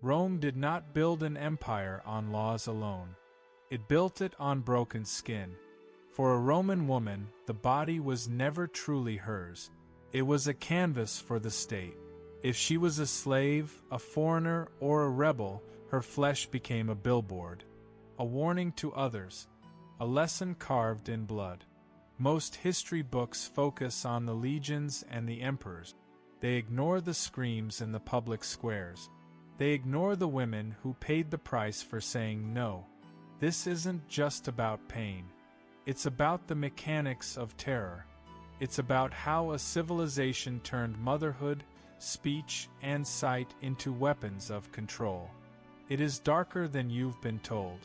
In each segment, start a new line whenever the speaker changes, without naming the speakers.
Rome did not build an empire on laws alone. It built it on broken skin. For a Roman woman, the body was never truly hers. It was a canvas for the state. If she was a slave, a foreigner, or a rebel, her flesh became a billboard. A warning to others. A lesson carved in blood. Most history books focus on the legions and the emperors. They ignore the screams in the public squares. They ignore the women who paid the price for saying no. This isn't just about pain. It's about the mechanics of terror. It's about how a civilization turned motherhood, speech, and sight into weapons of control. It is darker than you've been told.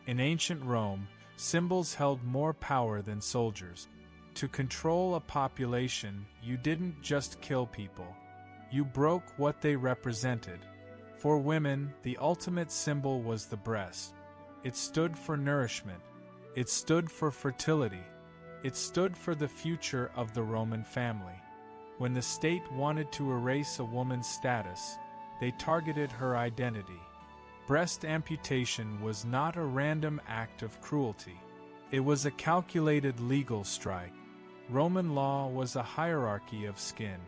In ancient Rome, symbols held more power than soldiers. To control a population, you didn't just kill people. You broke what they represented. For women, the ultimate symbol was the breast. It stood for nourishment. It stood for fertility. It stood for the future of the Roman family. When the state wanted to erase a woman's status, they targeted her identity. Breast amputation was not a random act of cruelty. It was a calculated legal strike. Roman law was a hierarchy of skin.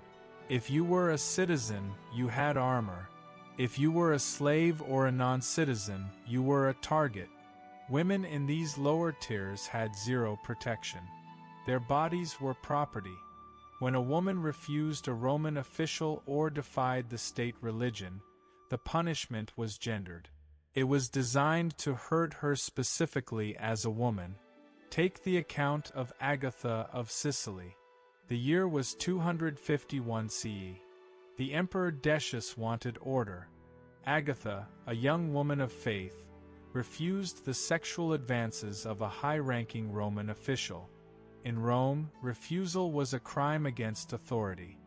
If you were a citizen, you had armor. If you were a slave or a non-citizen, you were a target. Women in these lower tiers had zero protection. Their bodies were property. When a woman refused a Roman official or defied the state religion, the punishment was gendered. It was designed to hurt her specifically as a woman. Take the account of Agatha of Sicily. The year was 251 CE. The Emperor Decius wanted order. Agatha, a young woman of faith, refused the sexual advances of a high-ranking Roman official. In Rome, refusal was a crime against authority.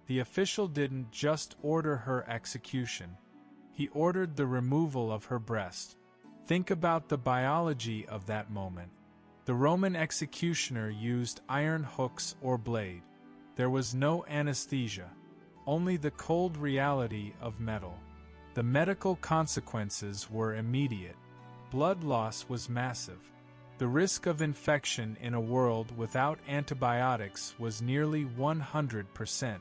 The official didn't just order her execution. He ordered the removal of her breast. Think about the biology of that moment. The Roman executioner used iron hooks or blade. There was no anesthesia, only the cold reality of metal. The medical consequences were immediate. Blood loss was massive. The risk of infection in a world without antibiotics was nearly 100%.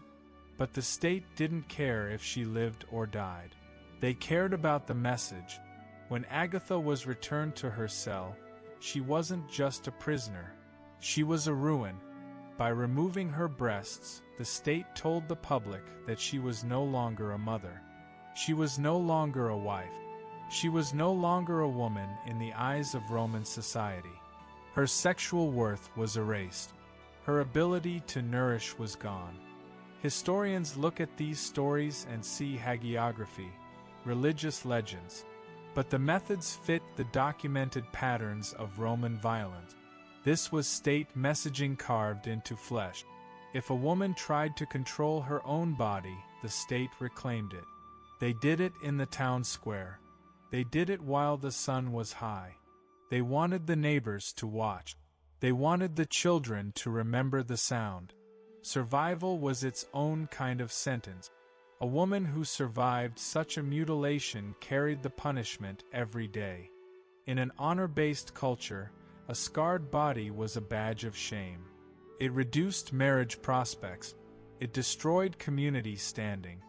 But the state didn't care if she lived or died. They cared about the message. When Agatha was returned to her cell, she wasn't just a prisoner. She was a ruin. By removing her breasts, the state told the public that she was no longer a mother. She was no longer a wife. She was no longer a woman in the eyes of Roman society. Her sexual worth was erased. Her ability to nourish was gone. Historians look at these stories and see hagiography, religious legends. But the methods fit the documented patterns of Roman violence. This was state messaging carved into flesh. If a woman tried to control her own body, the state reclaimed it. They did it in the town square. They did it while the sun was high. They wanted the neighbors to watch. They wanted the children to remember the sound. Survival was its own kind of sentence. A woman who survived such a mutilation carried the punishment every day. In an honor-based culture, a scarred body was a badge of shame. It reduced marriage prospects. It destroyed community standing.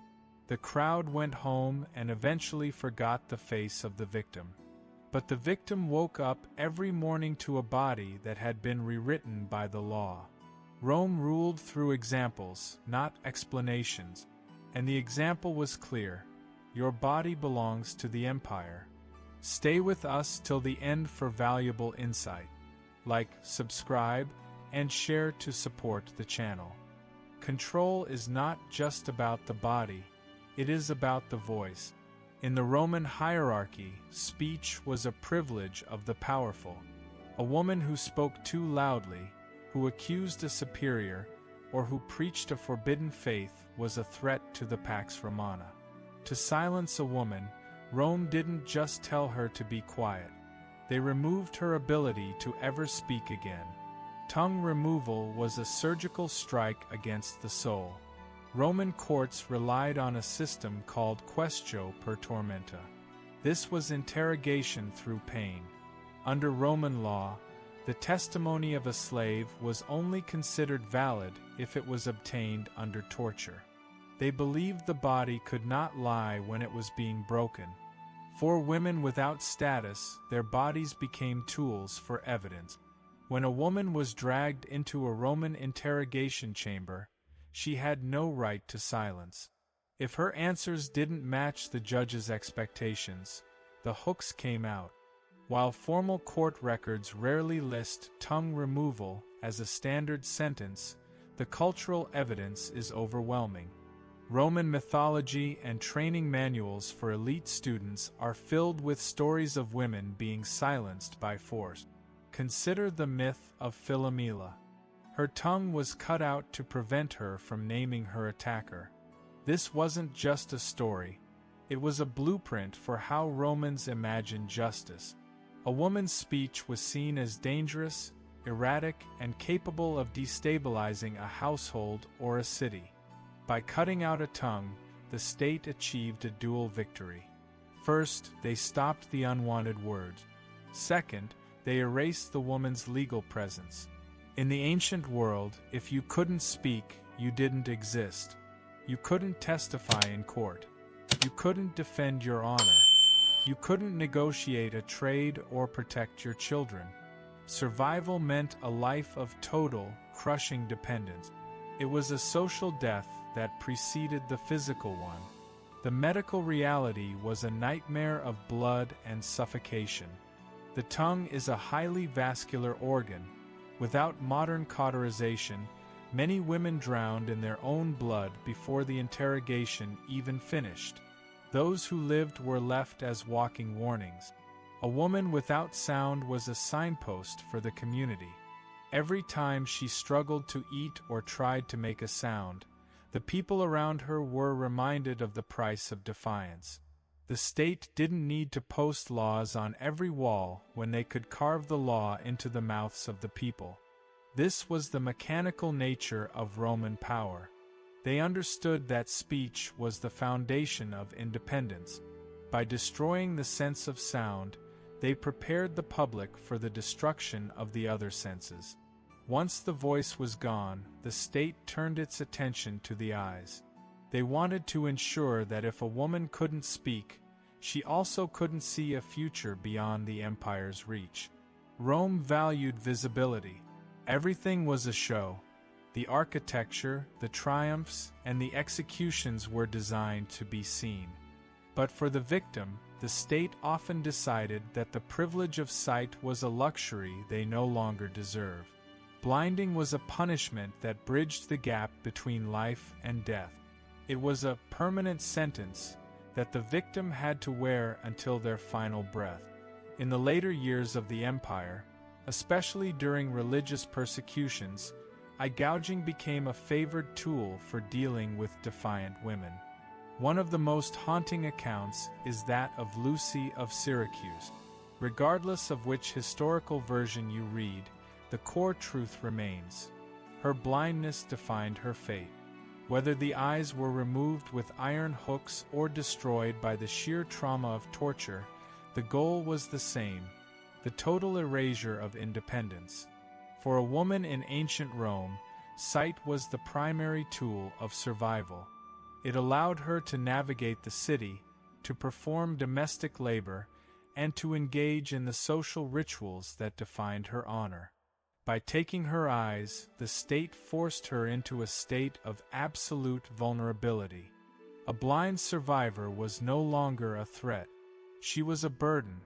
The crowd went home and eventually forgot the face of the victim. But the victim woke up every morning to a body that had been rewritten by the law. Rome ruled through examples, not explanations. And the example was clear. Your body belongs to the empire. Stay with us till the end for valuable insight. Like, subscribe, and share to support the channel. Control is not just about the body, it is about the voice. In the Roman hierarchy, speech was a privilege of the powerful. A woman who spoke too loudly, who accused a superior, or who preached a forbidden faith was a threat to the Pax Romana. To silence a woman, Rome didn't just tell her to be quiet. They removed her ability to ever speak again. Tongue removal was a surgical strike against the soul. Roman courts relied on a system called quaestio per tormenta. This was interrogation through pain. Under Roman law, the testimony of a slave was only considered valid if it was obtained under torture. They believed the body could not lie when it was being broken. For women without status, their bodies became tools for evidence. When a woman was dragged into a Roman interrogation chamber, she had no right to silence. If her answers didn't match the judge's expectations, the hooks came out. While formal court records rarely list tongue removal as a standard sentence, the cultural evidence is overwhelming. Roman mythology and training manuals for elite students are filled with stories of women being silenced by force. Consider the myth of Philomela. Her tongue was cut out to prevent her from naming her attacker. This wasn't just a story. It was a blueprint for how Romans imagined justice. A woman's speech was seen as dangerous, erratic, and capable of destabilizing a household or a city. By cutting out a tongue, the state achieved a dual victory. First, they stopped the unwanted words. Second, they erased the woman's legal presence. In the ancient world, if you couldn't speak, you didn't exist. You couldn't testify in court. You couldn't defend your honor. You couldn't negotiate a trade or protect your children. Survival meant a life of total, crushing dependence. It was a social death that preceded the physical one. The medical reality was a nightmare of blood and suffocation. The tongue is a highly vascular organ. Without modern cauterization, many women drowned in their own blood before the interrogation even finished. Those who lived were left as walking warnings. A woman without sound was a signpost for the community. Every time she struggled to eat or tried to make a sound, the people around her were reminded of the price of defiance. The state didn't need to post laws on every wall when they could carve the law into the mouths of the people. This was the mechanical nature of Roman power. They understood that speech was the foundation of independence. By destroying the sense of sound, they prepared the public for the destruction of the other senses. Once the voice was gone, the state turned its attention to the eyes. They wanted to ensure that if a woman couldn't speak, she also couldn't see a future beyond the empire's reach. Rome valued visibility. Everything was a show. The architecture, the triumphs, and the executions were designed to be seen. But for the victim, the state often decided that the privilege of sight was a luxury they no longer deserved. Blinding was a punishment that bridged the gap between life and death. It was a permanent sentence that the victim had to wear until their final breath. In the later years of the empire, especially during religious persecutions, eye gouging became a favored tool for dealing with defiant women. One of the most haunting accounts is that of Lucy of Syracuse. Regardless of which historical version you read, the core truth remains. Her blindness defined her fate. Whether the eyes were removed with iron hooks or destroyed by the sheer trauma of torture, the goal was the same: the total erasure of independence. For a woman in ancient Rome, sight was the primary tool of survival. It allowed her to navigate the city, to perform domestic labor, and to engage in the social rituals that defined her honor. By taking her eyes, the state forced her into a state of absolute vulnerability. A blind survivor was no longer a threat. She was a burden.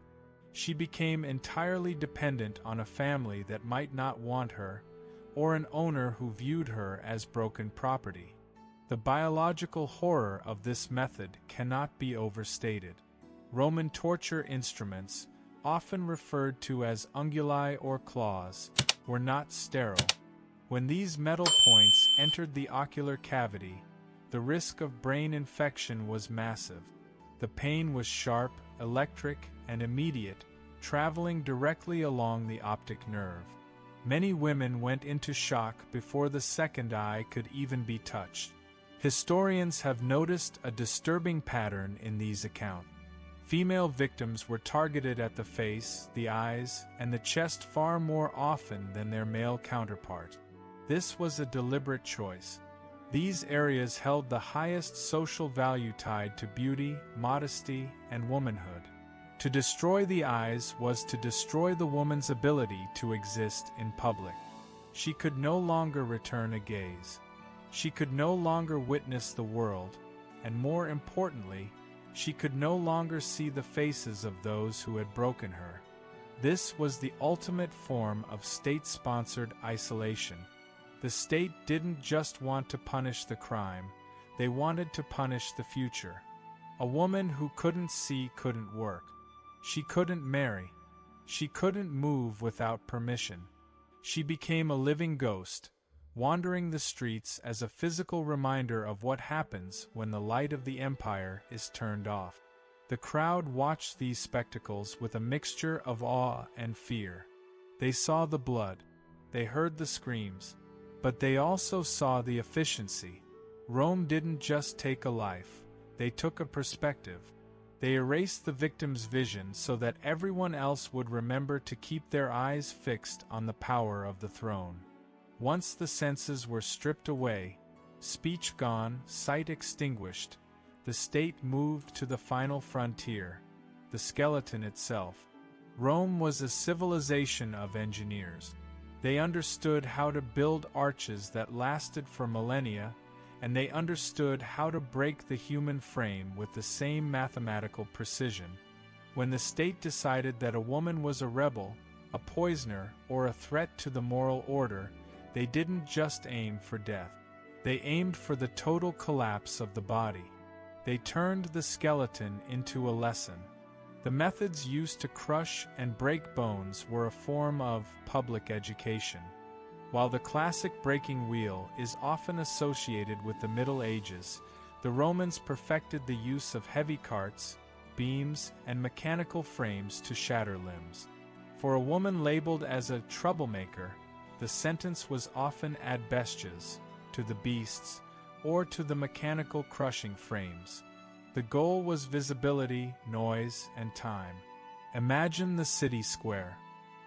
She became entirely dependent on a family that might not want her, or an owner who viewed her as broken property. The biological horror of this method cannot be overstated. Roman torture instruments, often referred to as unguli or claws, were not sterile. When these metal points entered the ocular cavity, the risk of brain infection was massive. The pain was sharp, electric, and immediate, traveling directly along the optic nerve. Many women went into shock before the second eye could even be touched. Historians have noticed a disturbing pattern in these accounts. Female victims were targeted at the face, the eyes, and the chest far more often than their male counterpart. This was a deliberate choice. These areas held the highest social value tied to beauty, modesty, and womanhood. To destroy the eyes was to destroy the woman's ability to exist in public. She could no longer return a gaze. She could no longer witness the world, and more importantly, she could no longer see the faces of those who had broken her. This was the ultimate form of state-sponsored isolation. The state didn't just want to punish the crime, they wanted to punish the future. A woman who couldn't see couldn't work. She couldn't marry. She couldn't move without permission. She became a living ghost, wandering the streets as a physical reminder of what happens when the light of the empire is turned off. The crowd watched these spectacles with a mixture of awe and fear. They saw the blood, they heard the screams, but they also saw the efficiency. Rome didn't just take a life, they took a perspective. They erased the victim's vision so that everyone else would remember to keep their eyes fixed on the power of the throne. Once the senses were stripped away, speech gone, sight extinguished, the state moved to the final frontier, the skeleton itself. Rome was a civilization of engineers. They understood how to build arches that lasted for millennia, and they understood how to break the human frame with the same mathematical precision. When the state decided that a woman was a rebel, a poisoner, or a threat to the moral order, they didn't just aim for death. They aimed for the total collapse of the body. They turned the skeleton into a lesson. The methods used to crush and break bones were a form of public education. While the classic breaking wheel is often associated with the Middle Ages, the Romans perfected the use of heavy carts, beams, and mechanical frames to shatter limbs. For a woman labeled as a troublemaker, the sentence was often ad bestias, to the beasts, or to the mechanical crushing frames. The goal was visibility, noise, and time. Imagine the city square.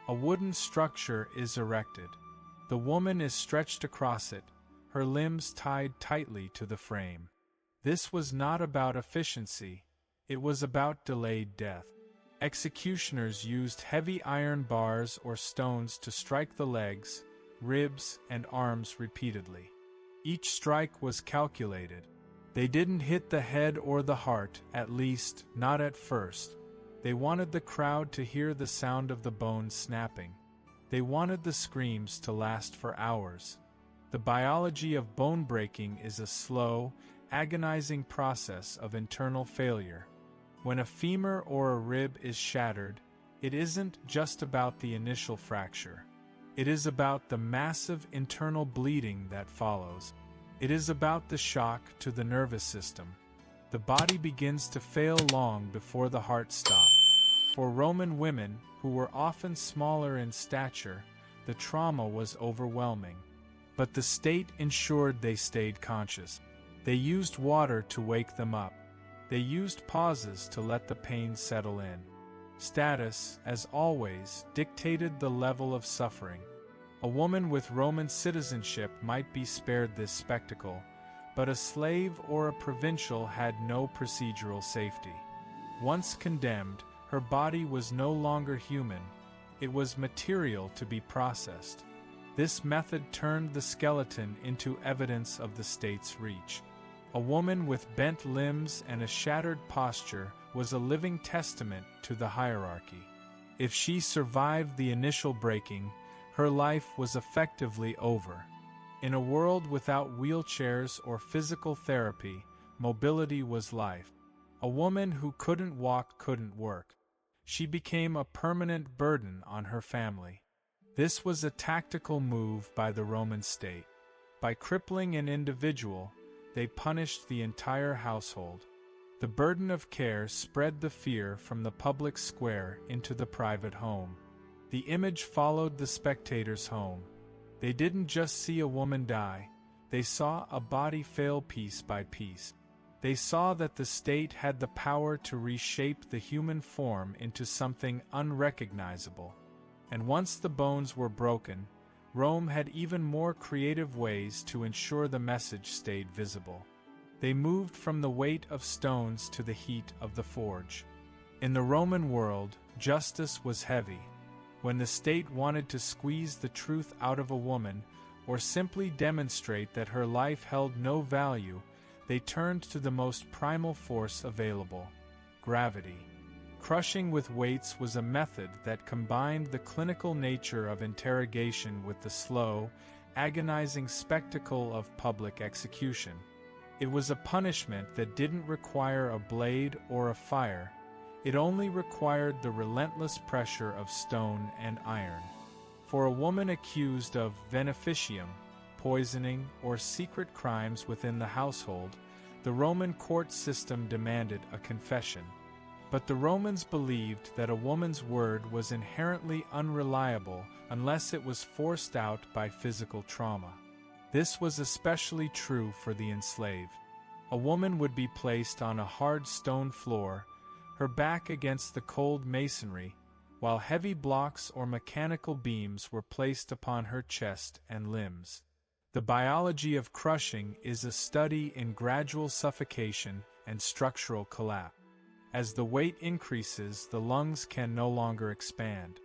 A wooden structure is erected. The woman is stretched across it, her limbs tied tightly to the frame. This was not about efficiency, it was about delayed death. Executioners used heavy iron bars or stones to strike the legs, ribs, and arms repeatedly. Each strike was calculated. They didn't hit the head or the heart, at least, not at first. They wanted the crowd to hear the sound of the bones snapping. They wanted the screams to last for hours. The biology of bone breaking is a slow, agonizing process of internal failure. When a femur or a rib is shattered, it isn't just about the initial fracture. It is about the massive internal bleeding that follows. It is about the shock to the nervous system. The body begins to fail long before the heart stops. For Roman women, who were often smaller in stature, the trauma was overwhelming. But the state ensured they stayed conscious. They used water to wake them up. They used pauses to let the pain settle in. Status, as always, dictated the level of suffering. A woman with Roman citizenship might be spared this spectacle, but a slave or a provincial had no procedural safety. Once condemned, her body was no longer human, it was material to be processed. This method turned the skeleton into evidence of the state's reach. A woman with bent limbs and a shattered posture was a living testament to the hierarchy. If she survived the initial breaking, her life was effectively over. In a world without wheelchairs or physical therapy, mobility was life. A woman who couldn't walk couldn't work. She became a permanent burden on her family. This was a tactical move by the Roman state. By crippling an individual, they punished the entire household. The burden of care spread the fear from the public square into the private home. The image followed the spectators home. They didn't just see a woman die, They saw a body fail piece by piece. They saw that the state had the power to reshape the human form into something unrecognizable. And once the bones were broken, Rome had even more creative ways to ensure the message stayed visible. They moved from the weight of stones to the heat of the forge. In the Roman world, justice was heavy. When the state wanted to squeeze the truth out of a woman, or simply demonstrate that her life held no value, they turned to the most primal force available: gravity. Crushing with weights was a method that combined the clinical nature of interrogation with the slow, agonizing spectacle of public execution. It was a punishment that didn't require a blade or a fire. It only required the relentless pressure of stone and iron. For a woman accused of veneficium, poisoning, or secret crimes within the household, the Roman court system demanded a confession. But the Romans believed that a woman's word was inherently unreliable unless it was forced out by physical trauma. This was especially true for the enslaved. A woman would be placed on a hard stone floor, her back against the cold masonry, while heavy blocks or mechanical beams were placed upon her chest and limbs. The biology of crushing is a study in gradual suffocation and structural collapse. As the weight increases, the lungs can no longer expand.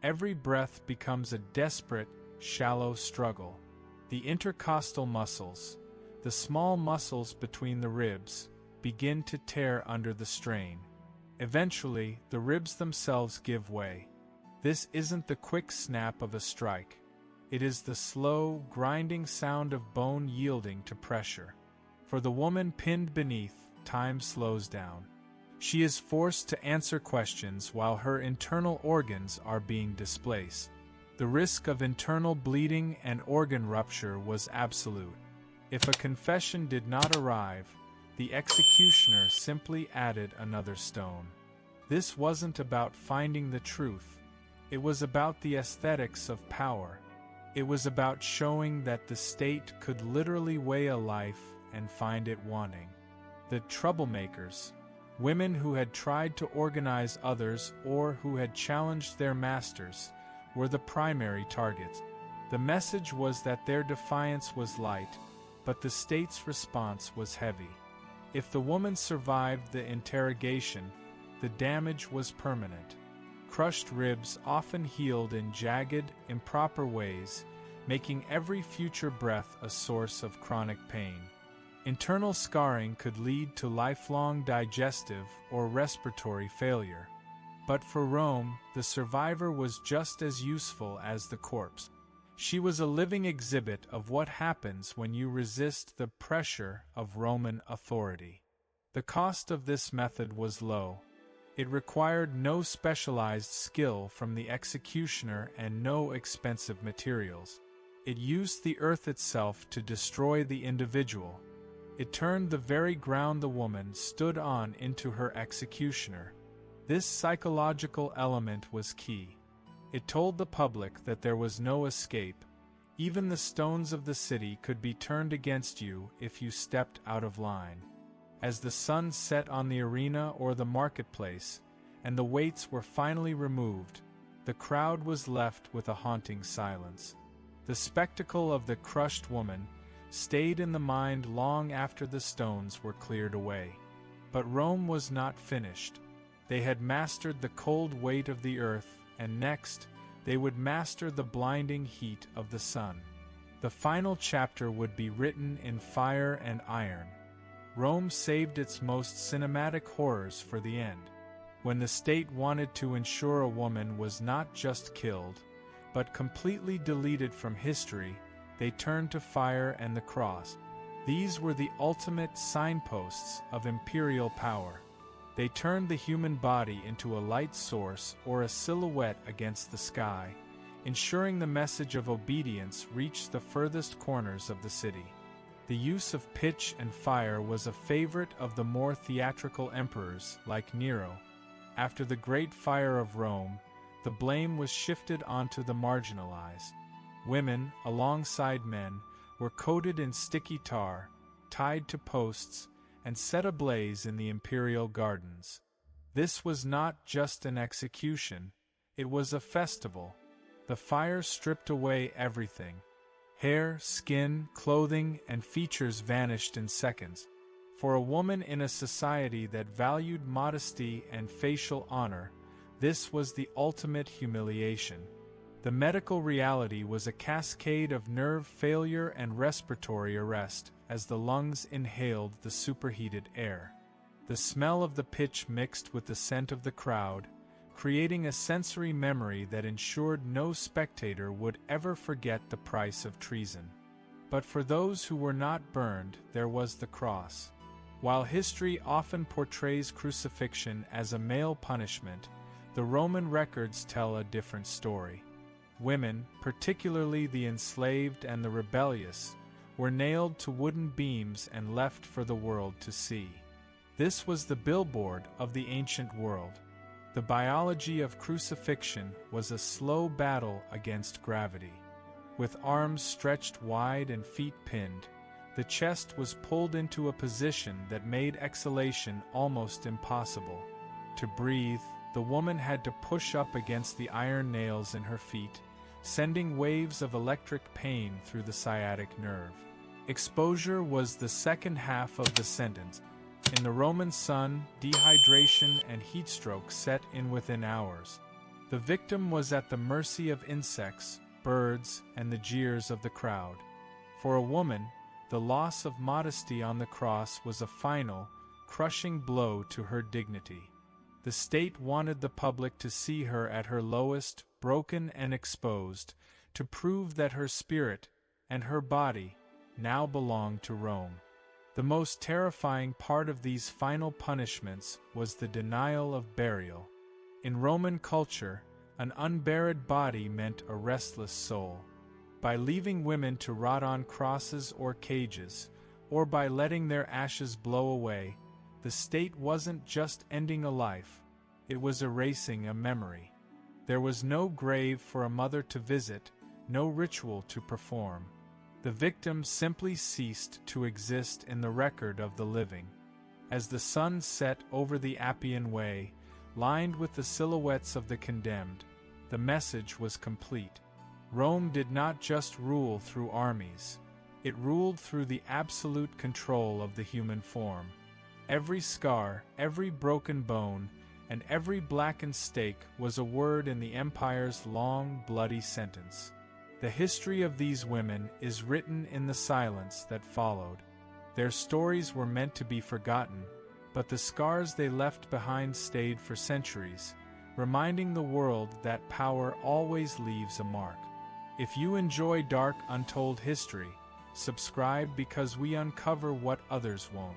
Every breath becomes a desperate, shallow struggle. The intercostal muscles, the small muscles between the ribs, begin to tear under the strain. Eventually, the ribs themselves give way. This isn't the quick snap of a strike. It is the slow, grinding sound of bone yielding to pressure. For the woman pinned beneath, time slows down. She is forced to answer questions while her internal organs are being displaced. The risk of internal bleeding and organ rupture was absolute. If a confession did not arrive, the executioner simply added another stone. This wasn't about finding the truth. It was about the aesthetics of power. It was about showing that the state could literally weigh a life and find it wanting. The troublemakers, women who had tried to organize others or who had challenged their masters, were the primary targets. The message was that their defiance was light, but the state's response was heavy. If the woman survived the interrogation, the damage was permanent. Crushed ribs often healed in jagged, improper ways, making every future breath a source of chronic pain. Internal scarring could lead to lifelong digestive or respiratory failure. But for Rome, the survivor was just as useful as the corpse. She was a living exhibit of what happens when you resist the pressure of Roman authority. The cost of this method was low. It required no specialized skill from the executioner and no expensive materials. It used the earth itself to destroy the individual. It turned the very ground the woman stood on into her executioner. This psychological element was key. It told the public that there was no escape. Even the stones of the city could be turned against you if you stepped out of line. As the sun set on the arena or the marketplace, and the weights were finally removed, the crowd was left with a haunting silence. The spectacle of the crushed woman stayed in the mind long after the stones were cleared away. But Rome was not finished. They had mastered the cold weight of the earth, and next, they would master the blinding heat of the sun. The final chapter would be written in fire and iron. Rome saved its most cinematic horrors for the end. When the state wanted to ensure a woman was not just killed, but completely deleted from history, they turned to fire and the cross. These were the ultimate signposts of imperial power. They turned the human body into a light source or a silhouette against the sky, ensuring the message of obedience reached the furthest corners of the city. The use of pitch and fire was a favorite of the more theatrical emperors, like Nero. After the Great Fire of Rome, the blame was shifted onto the marginalized. Women, alongside men, were coated in sticky tar, tied to posts, and set ablaze in the imperial gardens. This was not just an execution, it was a festival. The fire stripped away everything. Hair, skin, clothing, and features vanished in seconds. For a woman in a society that valued modesty and facial honor, this was the ultimate humiliation. The medical reality was a cascade of nerve failure and respiratory arrest as the lungs inhaled the superheated air. The smell of the pitch mixed with the scent of the crowd, creating a sensory memory that ensured no spectator would ever forget the price of treason. But for those who were not burned, there was the cross. While history often portrays crucifixion as a male punishment, the Roman records tell a different story. Women, particularly the enslaved and the rebellious, were nailed to wooden beams and left for the world to see. This was the billboard of the ancient world. The biology of crucifixion was a slow battle against gravity. With arms stretched wide and feet pinned, the chest was pulled into a position that made exhalation almost impossible. To breathe, the woman had to push up against the iron nails in her feet, sending waves of electric pain through the sciatic nerve. Exposure was the second half of the sentence. In the Roman sun, dehydration and heatstroke set in within hours. The victim was at the mercy of insects, birds, and the jeers of the crowd. For a woman, the loss of modesty on the cross was a final, crushing blow to her dignity. The state wanted the public to see her at her lowest, broken and exposed, to prove that her spirit and her body now belonged to Rome. The most terrifying part of these final punishments was the denial of burial. In Roman culture, an unburied body meant a restless soul. By leaving women to rot on crosses or cages, or by letting their ashes blow away, the state wasn't just ending a life, it was erasing a memory. There was no grave for a mother to visit, no ritual to perform. The victim simply ceased to exist in the record of the living. As the sun set over the Appian Way, lined with the silhouettes of the condemned, the message was complete. Rome did not just rule through armies, it ruled through the absolute control of the human form. Every scar, every broken bone, and every blackened stake was a word in the empire's long, bloody sentence. The history of these women is written in the silence that followed. Their stories were meant to be forgotten, but the scars they left behind stayed for centuries, reminding the world that power always leaves a mark. If you enjoy dark, untold history, subscribe because we uncover what others won't.